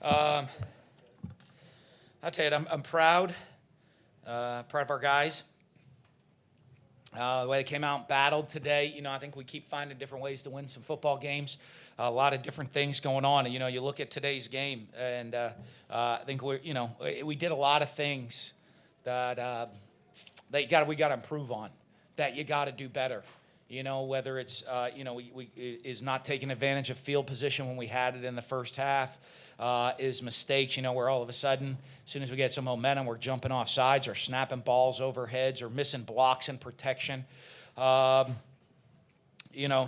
I'll tell you, I'm proud of our guys. The way they came out and battled today, I think we keep finding different ways to win some football games. A lot of different things going on. And, you look at today's game, and I think we did a lot of things that we got to improve on, that you got to do better. Whether it's, is not taking advantage of field position when we had it in the first half, is mistakes, where all of a sudden, as soon as we get some momentum, we're jumping off sides or snapping balls over heads or missing blocks and protection.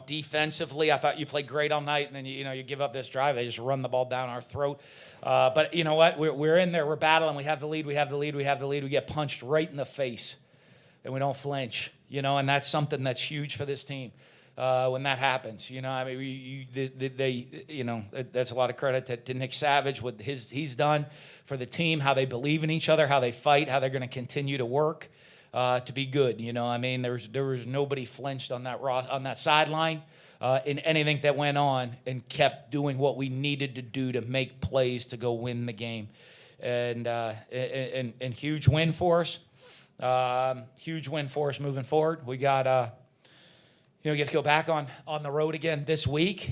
Defensively, I thought you played great all night, and then, you give up this drive. They just run the ball down our throat. But you know what? We're in there. We're battling. We have the lead. We get punched right in the face, and we don't flinch, and that's something that's huge for this team. When that happens, that's a lot of credit to Nick Savage, what he's done for the team, how they believe in each other, how they fight, how they're going to continue to work to be good. There was nobody flinched on that sideline in anything that went on, and kept doing what we needed to do to make plays to go win the game, and huge win for us. Huge win for us moving forward. We got. We get to go back on the road again this week.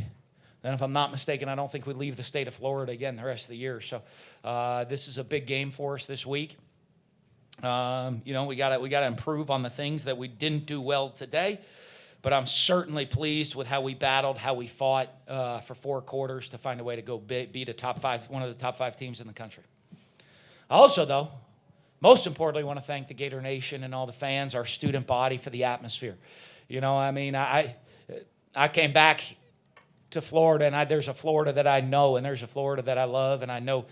And if I'm not mistaken, I don't think we leave the state of Florida again the rest of the year. So this is a big game for us this week. We got to improve on the things that we didn't do well today. But I'm certainly pleased with how we battled, how we fought for 4 quarters to find a way to go beat one of the top 5 teams in the country. Also, though, most importantly, I want to thank the Gator Nation and all the fans, our student body, for the atmosphere. I came back to Florida, and there's a Florida that I know, and there's a Florida that I love, and I know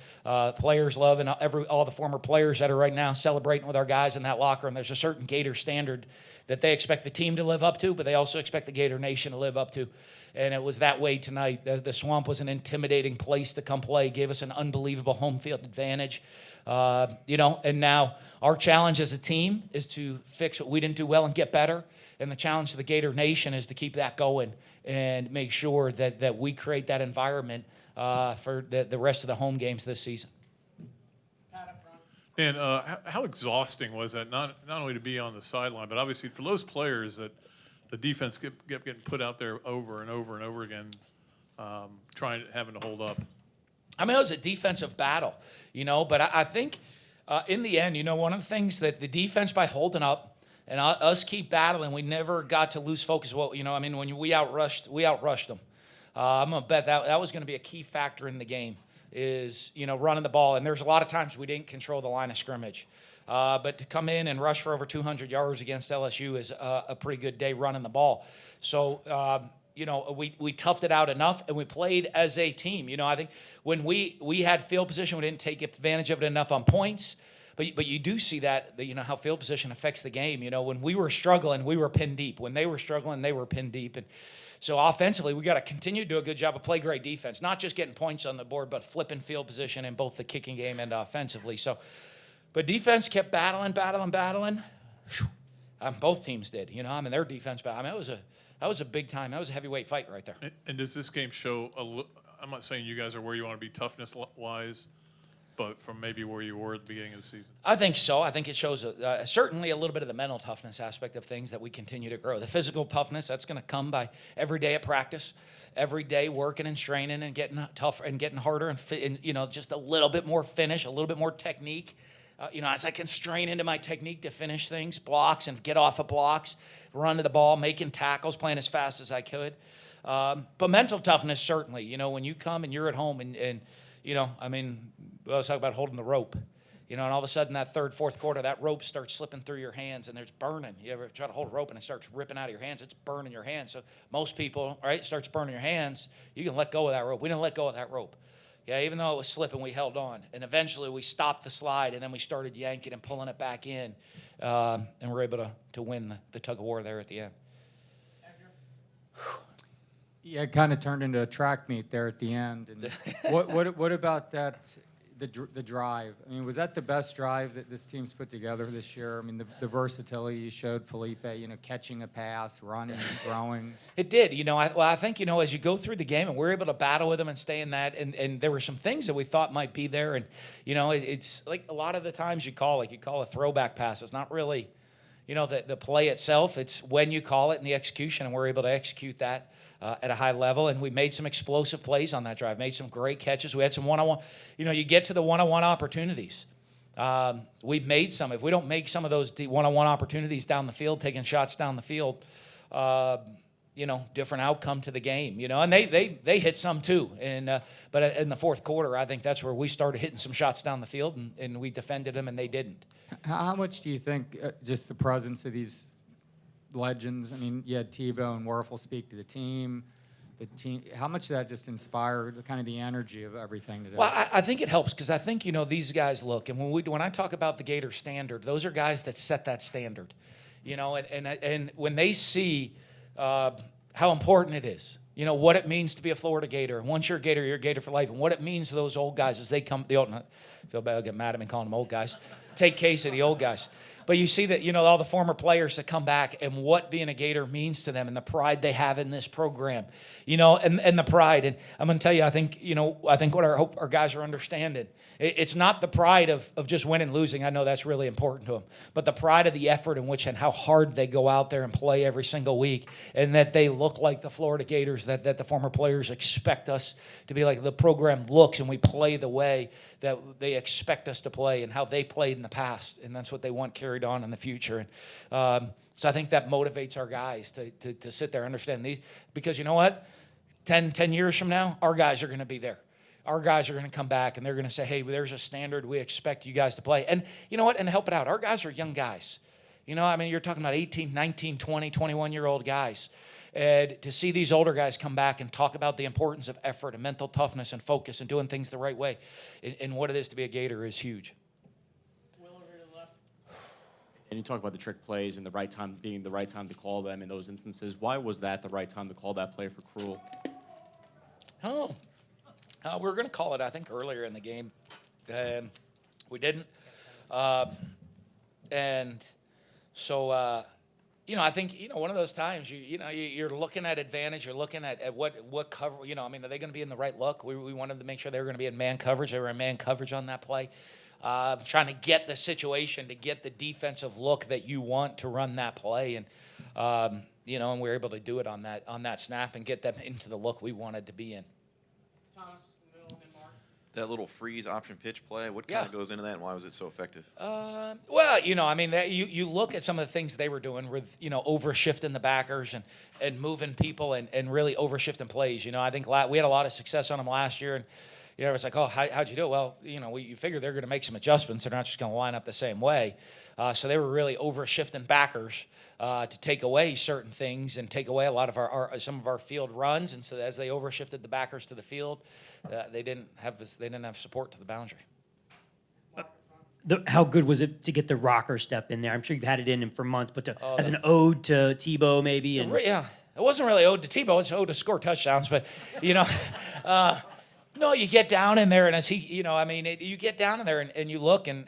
players love, and all the former players that are right now celebrating with our guys in that locker room. There's a certain Gator standard that they expect the team to live up to, but they also expect the Gator Nation to live up to, and it was that way tonight. The Swamp was an intimidating place to come play, gave us an unbelievable home field advantage, and now our challenge as a team is to fix what we didn't do well and get better. And the challenge of the Gator Nation is to keep that going and make sure that we create that environment for the rest of the home games this season. And how exhausting was that, not only to be on the sideline, but obviously for those players that the defense kept getting put out there over and over and over again, having to hold up? It was a defensive battle, but I think in the end, one of the things that the defense, by holding up, and us keep battling, we never got to lose focus. When we outrushed them. I'm going to bet that was going to be a key factor in the game, is, running the ball. And there's a lot of times we didn't control the line of scrimmage. But to come in and rush for over 200 yards against LSU is a pretty good day running the ball. So, we toughed it out enough, and we played as a team. I think when we had field position, we didn't take advantage of it enough on points. But you do see that how field position affects the game. When we were struggling, we were pinned deep. When they were struggling, they were pinned deep. And so offensively, we got to continue to do a good job of play great defense, not just getting points on the board, but flipping field position in both the kicking game and offensively. So, but defense kept battling. Both teams did. Their defense. That was a big time. That was a heavyweight fight right there. And does this game show? I'm not saying you guys are where you want to be toughness wise, but from maybe where you were at the beginning of the season? I think so. I think it shows certainly a little bit of the mental toughness aspect of things that we continue to grow. The physical toughness, that's going to come by every day at practice, every day working and straining and getting tougher and getting harder and just a little bit more finish, a little bit more technique. As I can strain into my technique to finish things, blocks and get off of blocks, run to the ball, making tackles, playing as fast as I could. But mental toughness, certainly. When you come and you're at home and I was talking about holding the rope, and all of a sudden that third, fourth quarter, that rope starts slipping through your hands and there's burning. You ever try to hold a rope and it starts ripping out of your hands? It's burning your hands. So most people, right, starts burning your hands. You can let go of that rope. We didn't let go of that rope. Yeah, even though it was slipping, we held on. And eventually we stopped the slide, and then we started yanking and pulling it back in, and we're able to win the tug of war there at the end. Yeah, it kind of turned into a track meet there at the end. And what about that the drive. I mean, was that the best drive that this team's put together this year? I mean, the versatility you showed Felipe, catching a pass, running, throwing. It did. I think, as you go through the game and we're able to battle with them and stay in that, and there were some things that we thought might be there. And, it's like a lot of the times you call a throwback pass. It's not really, the play itself. It's when you call it and the execution, and we're able to execute that at a high level. And we made some explosive plays on that drive, made some great catches. We had some one-on-one. You get to the one-on-one opportunities. We've made some. If we don't make some of those one-on-one opportunities down the field, taking shots down the field, different outcome to the game. And they hit some too. But in the fourth quarter, I think that's where we started hitting some shots down the field, and we defended them, and they didn't. How much do you think just the presence of these legends? I mean, you had Tebow and Werfel speak to the team. How much that just inspired kind of the energy of everything today? Well, I think it helps because I think, these guys look, and when I talk about the Gator standard, those are guys that set that standard, and when they see how important it is, what it means to be a Florida Gator. And once you're a Gator for life. And what it means to those old guys as they come, I feel bad, I'll get mad at me calling them old guys. Take case of the old guys. But you see that, all the former players that come back and what being a Gator means to them and the pride they have in this program, and the pride. And I'm going to tell you, I think what I hope our guys are understanding, it's not the pride of just winning and losing. I know that's really important to them. But the pride of the effort in which and how hard they go out there and play every single week, and that they look like the Florida Gators that the former players expect us to be like. The program looks and we play the way that they expect us to play and how they played in the past, and that's what they want carried on in the future. And so I think that motivates our guys to sit there and understand these, because you know what? 10 years from now, our guys are going to be there. Our guys are going to come back, and they're going to say, hey, there's a standard we expect you guys to play. And you know what? And help it out. Our guys are young guys. You're talking about 18, 19, 20, 21-year-old guys. And to see these older guys come back and talk about the importance of effort and mental toughness and focus and doing things the right way and what it is to be a Gator is huge. And you talk about the trick plays and the right time being the right time to call them in those instances. Why was that the right time to call that play for Cruel? We were going to call it, I think, earlier in the game. We didn't. And so, I think, one of those times, you're looking at advantage. You're looking at what cover, are they going to be in the right look? We wanted to make sure they were going to be in man coverage. They were in man coverage on that play. Trying to get the situation, to get the defensive look that you want to run that play. And, and we were able to do it on that snap and get them into the look we wanted to be in. That little freeze option pitch play, what kind of goes into that, and why was it so effective? You look at some of the things they were doing with, overshifting the backers and moving people and really overshifting plays. I think we had a lot of success on them last year, and it's like, oh, how'd you do it? Well, you figure they're going to make some adjustments. They're not just going to line up the same way. So they were really overshifting backers to take away certain things and take away a lot of some of our field runs. And so as they overshifted the backers to the field, they didn't have support to the boundary. How good was it to get the rocker step in there? I'm sure you've had it in for months, but as an ode to Tebow maybe. Yeah, it wasn't really ode to Tebow. It's ode to score touchdowns. But, no, you get down in there, and as you get down in there and you look, and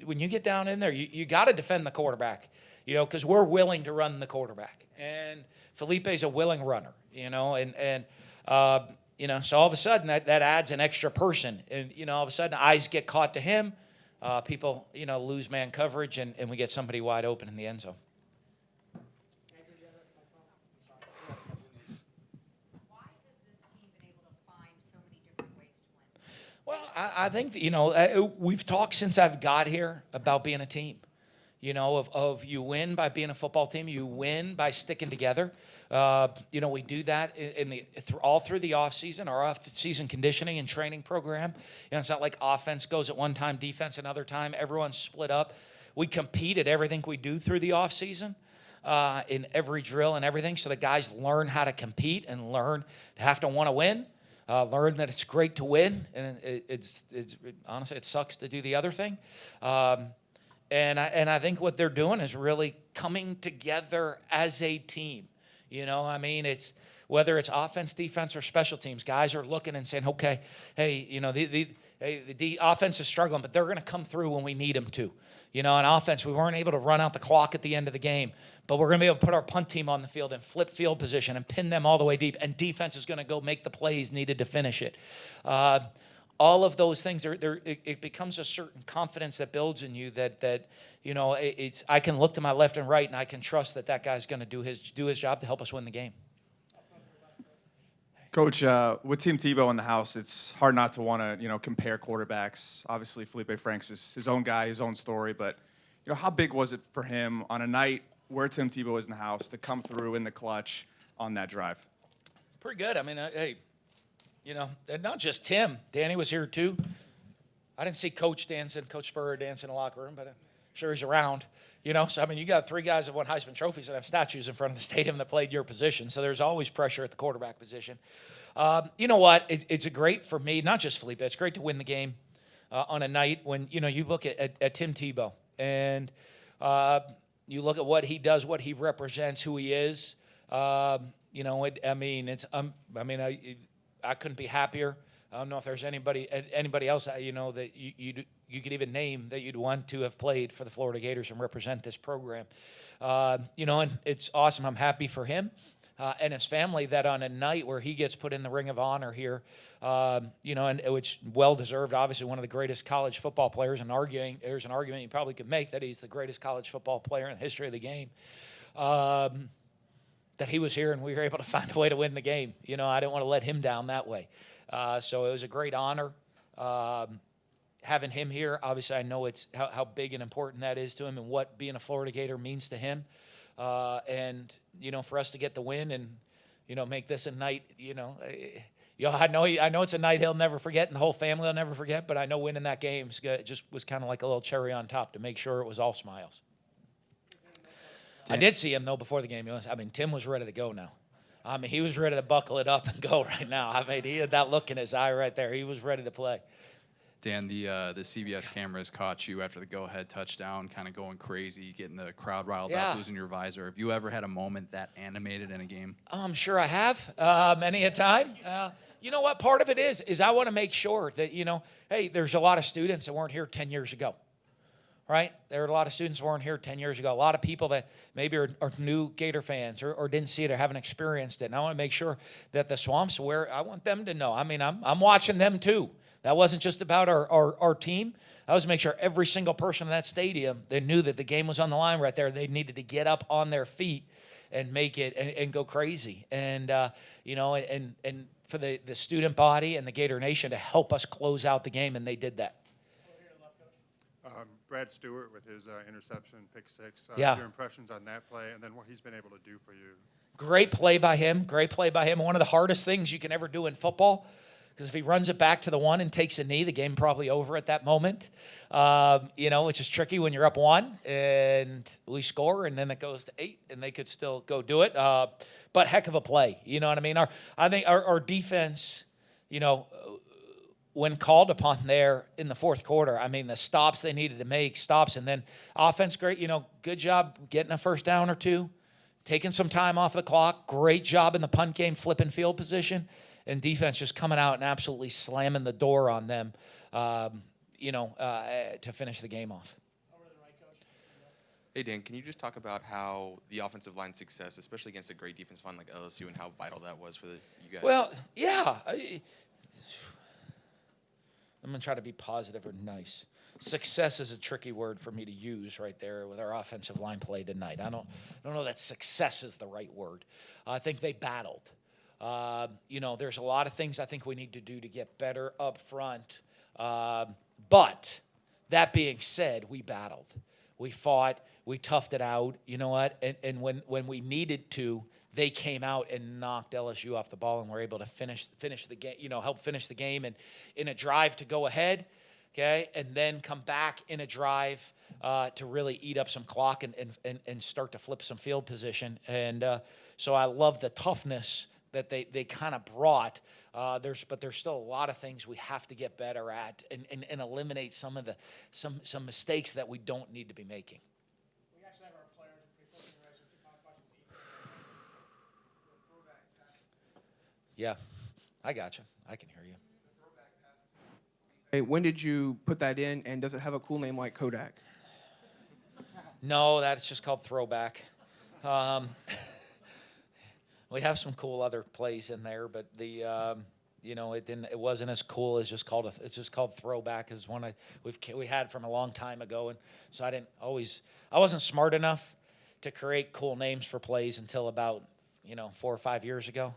when you get down in there, you got to defend the quarterback, because we're willing to run the quarterback. And Felipe's a willing runner, so all of a sudden that adds an extra person. And, all of a sudden eyes get caught to him. People, lose man coverage, and we get somebody wide open in the end zone. Well, I think, we've talked since I've got here about being a team, of you win by being a football team. You win by sticking together. We do that all through the offseason, our off-season conditioning and training program. It's not like offense goes at one time, defense another time. Everyone's split up. We compete at everything we do through the offseason, in every drill and everything, so the guys learn how to compete and learn to have to want to win. Learn that it's great to win, and honestly, it sucks to do the other thing. And I think what they're doing is really coming together as a team. whether it's offense, defense, or special teams, guys are looking and saying, okay, hey, you know, the offense is struggling, but they're going to come through when we need them to. You know, on offense, we weren't able to run out the clock at the end of the game, but we're going to be able to put our punt team on the field and flip field position and pin them all the way deep, and defense is going to go make the plays needed to finish it. All of those things, it becomes a certain confidence that builds in you that you know, I can look to my left and right, and I can trust that guy's going to do his job to help us win the game. Coach, with Tim Tebow in the house, it's hard not to want to, compare quarterbacks. Obviously, Felipe Franks is his own guy, his own story. But, how big was it for him on a night where Tim Tebow is in the house to come through in the clutch on that drive? Pretty good. I mean, hey, and not just Tim. Danny was here too. I didn't see Coach Spurrier dance in the locker room, but I'm sure he's around. So I mean, you got 3 guys that won Heisman trophies and have statues in front of the stadium that played your position. So there's always pressure at the quarterback position. You know what? It's a great for me, not just Felipe. It's great to win the game on a night when you look at Tim Tebow and you look at what he does, what he represents, who he is. I couldn't be happier. I don't know if there's anybody else that you could even name that you'd want to have played for the Florida Gators and represent this program. And it's awesome. I'm happy for him and his family that on a night where he gets put in the Ring of Honor here, and which well deserved. Obviously, one of the greatest college football players, and there's an argument you probably could make that he's the greatest college football player in the history of the game. That he was here and we were able to find a way to win the game. I didn't want to let him down that way. So it was a great honor having him here. Obviously, I know it's how big and important that is to him and what being a Florida Gator means to him. And for us to get the win and make this a night, I know it's a night he'll never forget and the whole family will never forget. But I know winning that game just was kind of like a little cherry on top to make sure it was all smiles. I did see him, though, before the game. Tim was ready to go now. He was ready to buckle it up and go right now. He had that look in his eye right there. He was ready to play. Dan, the CBS cameras caught you after the go-ahead touchdown, kind of going crazy, getting the crowd riled up, losing your visor. Have you ever had a moment that animated in a game? I'm sure I have, many a time. You know what? Part of it is I want to make sure that, hey, there's a lot of students that weren't here 10 years ago. Right? There are a lot of students who weren't here 10 years ago. A lot of people that maybe are new Gator fans or didn't see it or haven't experienced it. And I want to make sure that the Swamps I want them to know. I'm watching them too. That wasn't just about our team. I was to make sure every single person in that stadium, they knew that the game was on the line right there. They needed to get up on their feet and make it and go crazy. And, and for the student body and the Gator Nation to help us close out the game, and they did that. Brad Stewart with his interception, pick 6. Your impressions on that play and then what he's been able to do for you. Great play by him. One of the hardest things you can ever do in football, because if he runs it back to the 1 and takes a knee, the game probably over at that moment, which is tricky when you're up 1 and we score and then it goes to 8 and they could still go do it. But heck of a play. You know what I mean? I think our defense, when called upon there in the fourth quarter, the stops they needed to make, and then offense, great, good job getting a first down or 2, taking some time off the clock, great job in the punt game, flipping field position, and defense just coming out and absolutely slamming the door on them, to finish the game off. Hey, Dan, can you just talk about how the offensive line success, especially against a great defensive line like LSU, and how vital that was for you guys? Well, yeah. I'm going to try to be positive or nice. Success is a tricky word for me to use right there with our offensive line play tonight. I don't know that success is the right word. I think they battled. There's a lot of things I think we need to do to get better up front. But that being said, we battled. We fought. We toughed it out. You know what? And when we needed to, they came out and knocked LSU off the ball and were able to finish the game, help finish the game and in a drive to go ahead, okay, and then come back in a drive to really eat up some clock and start to flip some field position. And so I love the toughness that they kind of brought. But there's still a lot of things we have to get better at and eliminate some of some mistakes that we don't need to be making. We actually have our players before Yeah, I got you. I can hear you. Hey, when did you put that in, and does it have a cool name like Kodak? No, that's just called throwback. We have some cool other plays in there, but the it wasn't as cool as just called it's just called throwback. Is one we had from a long time ago, and so I wasn't smart enough to create cool names for plays until about 4 or 5 years ago,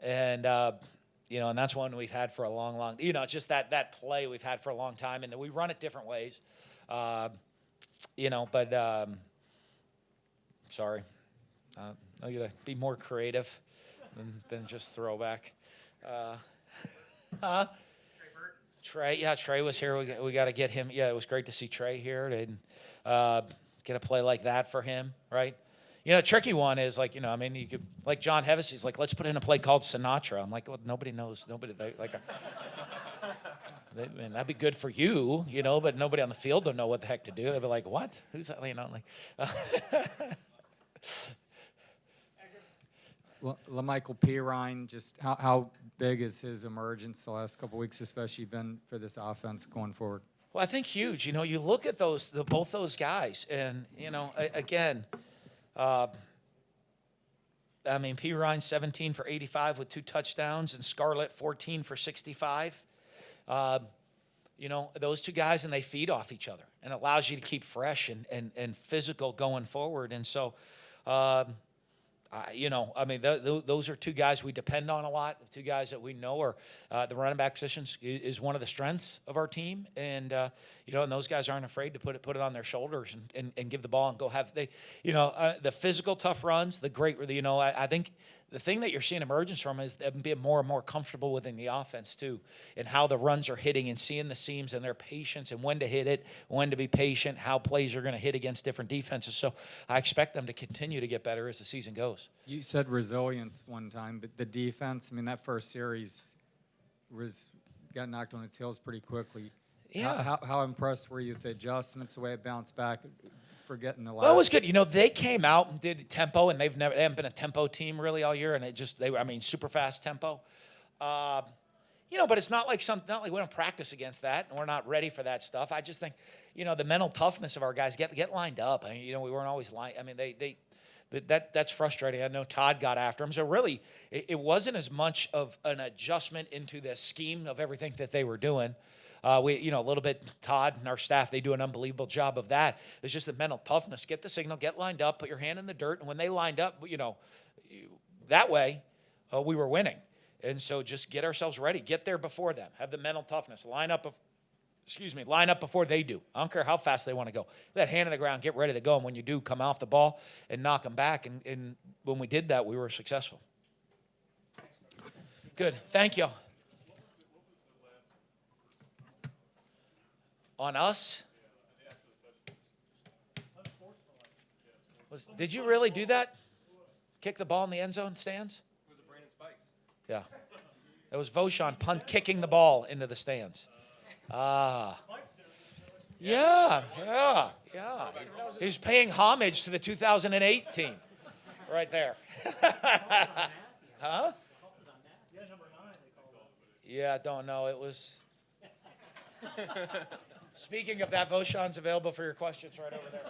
and and that's one we've had for a long it's just that play we've had for a long time, and we run it different ways, but sorry. I gotta be more creative than just throwback. Trey was here. We got to get him. Yeah, it was great to see Trey here and get a play like that for him, right? The tricky one is you could like John Hevessy's like, let's put in a play called Sinatra. I'm like, well, nobody knows. Man, that'd be good for you, but nobody on the field don't know what the heck to do. They'd be like, what? Who's that? LaMichael Pirine, just how big is his emergence the last couple of weeks, especially been for this offense going forward? Well, I think huge. You look at both those guys, and again, Pirine 17 for 85 with 2 touchdowns, and Scarlett 14 for 65. Those 2 guys, and they feed off each other, and it allows you to keep fresh and physical going forward, and so. Those are 2 guys we depend on a lot. 2 guys that we know are the running back positions is one of the strengths of our team, and and those guys aren't afraid to put it on their shoulders and give the ball and go have the physical tough runs, the great. I think the thing that you're seeing emergence from is them being more and more comfortable within the offense too, and how the runs are hitting and seeing the seams and their patience and when to hit it, when to be patient, how plays are going to hit against different defenses. So I expect them to continue to get better as the season goes. You said resilience one time, but the defense, that first series got knocked on its heels pretty quickly. Yeah. How impressed were you with the adjustments, the way it bounced back? Forgetting the last. Well, it was good. They came out and did tempo, and they haven't been a tempo team really all year, and they were super fast tempo. But it's not like we don't practice against that, and we're not ready for that stuff. I just think, the mental toughness of our guys get lined up. We weren't always lined. That's frustrating. I know Todd got after him, so really, it wasn't as much of an adjustment into the scheme of everything that they were doing. A little bit, Todd and our staff, they do an unbelievable job of that. It's just the mental toughness. Get the signal, get lined up, put your hand in the dirt. And when they lined up, that way, we were winning. And so just get ourselves ready. Get there before them. Have the mental toughness. Line up before they do. I don't care how fast they want to go. That hand in the ground, get ready to go. And when you do, come off the ball and knock them back. And when we did that, we were successful. Good. Thank you. On us? Did you really do that? Kick the ball in the end zone stands? It was a Brandon Spikes. Yeah. It was Voshan kicking the ball into the stands. Yeah. He's paying homage to the 2008 team right there. Huh? Yeah, I don't know. It was... Speaking of that, Voshan's available for your questions right over there.